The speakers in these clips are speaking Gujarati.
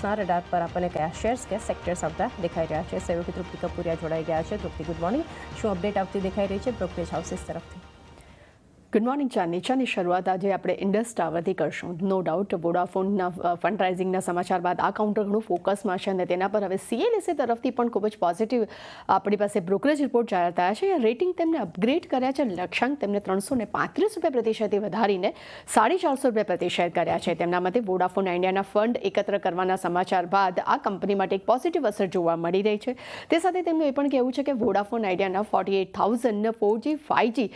રડાર પર આપણને કયા શેર્સ કે સેક્ટર્સ આવતા દેખાઈ રહ્યા છે? સહયોગી તૃપ્તિ કપૂરિયા જોડાઈ ગયા છે. તૃપ્તિ, ગુડ મોર્નિંગ. શું અપડેટ આવતી દેખાઈ રહી છે બ્રોકરેજ હાઉસીસ તરફથી? ગુડ મોર્નિંગ ચાંદની. ચાની શરૂઆત આજે આપણે ઇન્ડસ ટાવરથી કરશું. નો ડાઉટ વોડાફોનના ફંડરાઇઝિંગના સમાચાર બાદ આ કાઉન્ટર ઘણું ફોકસમાં છે અને તેના પર હવે CLSA તરફથી પણ ખૂબ જ પોઝિટિવ આપણી પાસે બ્રોકરેજ રિપોર્ટ જાહેર થયા છે. રેટિંગ તેમને અપગ્રેડ કર્યા છે. લક્ષ્યાંક તેમને ₹335 પ્રતિ શેરથી વધારીને ₹450 પ્રતિ શેર કર્યા છે. તેમના મતે વોડાફોન આઈડિયાના ફંડ એકત્ર કરવાના સમાચાર બાદ આ કંપની માટે એક પોઝિટિવ અસર જોવા મળી રહી છે. તે સાથે તેમનું એ પણ કહેવું છે કે વોડાફોન આઈડિયાના 48,000 4G 5G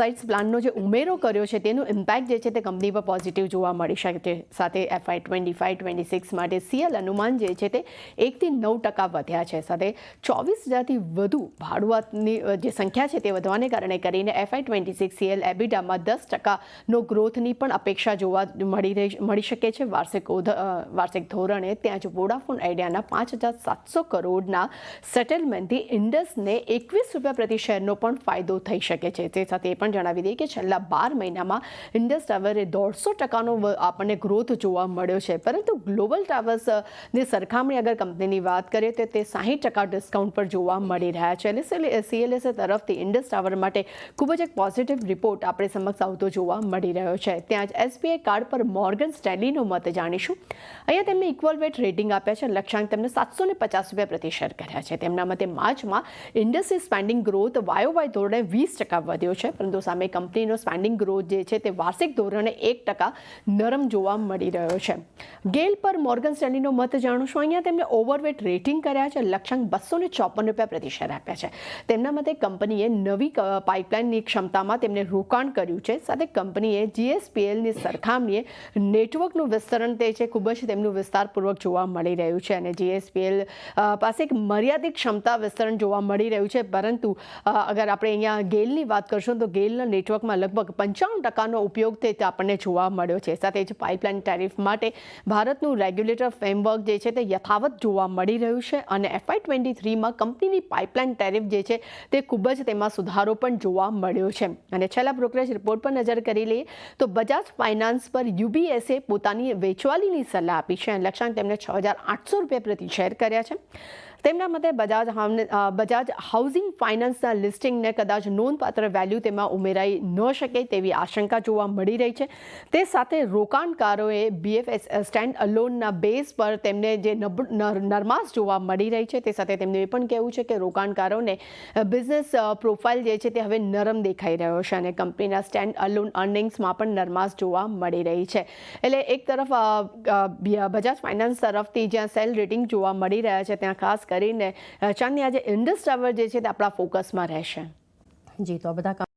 સાઇટ્સ પ્લાનનો જે ઉમેરો કર્યો છે તેનું ઇમ્પેક્ટ જે છે તે કંપની પર પોઝિટિવ જોવા મળી શકે છે. સાથે FY 25-26 માટે CL અનુમાન જે છે તે 1 થી 9% વધ્યા છે. સાથે 24,000થી વધુ ભાડુઆતની જે સંખ્યા છે તે વધવાને કારણે કરીને FY 26 CL એબિડામાં 10%નો ગ્રોથની પણ અપેક્ષા જોવા મળી શકે છે. વાર્ષિક ધોરણે ત્યાં જ વોડાફોન આઈડિયાના 5,700 કરોડના સેટલમેન્ટથી ઇન્ડસને ₹21 પ્રતિ શેરનો પણ ફાયદો થઈ શકે છે. તે સાથે એ પણ જણાવી દઈએ કે છેલ્લા 12 મહિનામાં ઇન્ડસ ટાવરે 150%નો આપણને ગ્રોથ જોવા મળ્યો છે. પરંતુ ગ્લોબલ ટાવર્સની સરખામણી અગર કંપનીની વાત કરીએ તો તે 60% ડિસ્કાઉન્ટ પર જોવા મળી રહ્યા છે. અને CLSA તરફથી ઇન્ડસ ટાવર માટે ખૂબ જ એક પોઝિટિવ રિપોર્ટ આપણે સમક્ષ આવતો જોવા મળી રહ્યો છે. ત્યાં જ SBI કાર્ડ પર મોર્ગન સ્ટેનલીનો મત જાણીશું. અહીંયા તેમને ઇક્વલ વેટ રેટિંગ આપ્યા છે. લક્ષ્યાંક તેમને ₹750 પ્રતિ શેર કર્યા છે. તેમના મતે માર્ચમાં ઇન્ડસ્ટ્રી સ્પેન્ડિંગ ગ્રોથ YOY ધોરણે 20% વધ્યો છે. પરંતુ સામે કંપનીનો સ્પેન્ડિંગ ગ્રોથ જે છે તે વાર્ષિક ધોરણે 1% નરમ જોવા મળી રહ્યો છે. ગેલ પર મોર્ગન સ્ટેનલીનો મત જાણુશું. અહીંયા તેમને ઓવરવેટ રેટિંગ કર્યા છે. લક્ષ્યાંક ₹254 પ્રતિ શેર આપ્યા છે. તેમના મતે કંપનીએ નવી પાઇપલાઇનની ક્ષમતામાં તેમને રોકાણ કર્યું છે. સાથે કંપનીએ GSPLની સરખામણીએ નેટવર્કનું વિસ્તરણ તે છે ખૂબ જ તેમનું વિસ્તારપૂર્વક જોવા મળી રહ્યું છે. અને GSPL પાસે એક મર્યાદિત ક્ષમતા વિસ્તરણ જોવા મળી રહ્યું છે. પરંતુ અગર આપણે અહીંયા ગેલની વાત કરશું તો ગેલના નેટવર્કમાં લગભગ 55%નો ઉપયોગ તે આપણને જોવા મળ્યો છે. સાથે જ પાઇપલાઇન ટેરિફ માટે ભારતનું રેગ્યુલેટર ફ્રેમવર્ક જે છે તે યથાવત જોવા મળી રહ્યું છે. અને FY 23માં કંપનીની પાઇપલાઇન ટેરિફ જે છે તે ખૂબ જ તેમાં સુધારો પણ જોવા મળ્યો છે. અને છેલ્લા બ્રોકરેજ રિપોર્ટ પર નજર કરી લઈએ તો બજાજ ફાઇનાન્સ પર UBSએ પોતાની વેચવાલીની સલાહ આપી છે. લક્ષ્યાંક તેમને ₹6,800 પ્રતિ શેર કર્યા છે. તેમના મતે બજાજ હાઉસિંગ ફાઇનાન્સના લિસ્ટિંગને કદાચ નોંધપાત્ર વેલ્યુ તેમાં ઉમેરાઈ ન શકે તેવી આશંકા જોવા મળી રહી છે. તે સાથે રોકાણકારોએ BFS સ્ટેન્ડ અલોનના બેઝ પર તેમને જે નરમાશ જોવા મળી રહી છે. તે સાથે તેમનું એ પણ કહેવું છે કે રોકાણકારોને બિઝનેસ પ્રોફાઇલ જે છે તે હવે નરમ દેખાઈ રહ્યો છે. અને કંપનીના સ્ટેન્ડ અલોન અર્નિંગ્સમાં પણ નરમાશ જોવા મળી રહી છે. એટલે એક તરફ બજાજ ફાઇનાન્સ તરફથી જ્યાં સેલ રેટિંગ જોવા મળી રહ્યા છે ત્યાં ખાસ કરીને ચાંદની આજે ઇન્ડસ ટાવર જે છે તે આપણા ફોકસમાં રહેશે. જી, તો આ બધા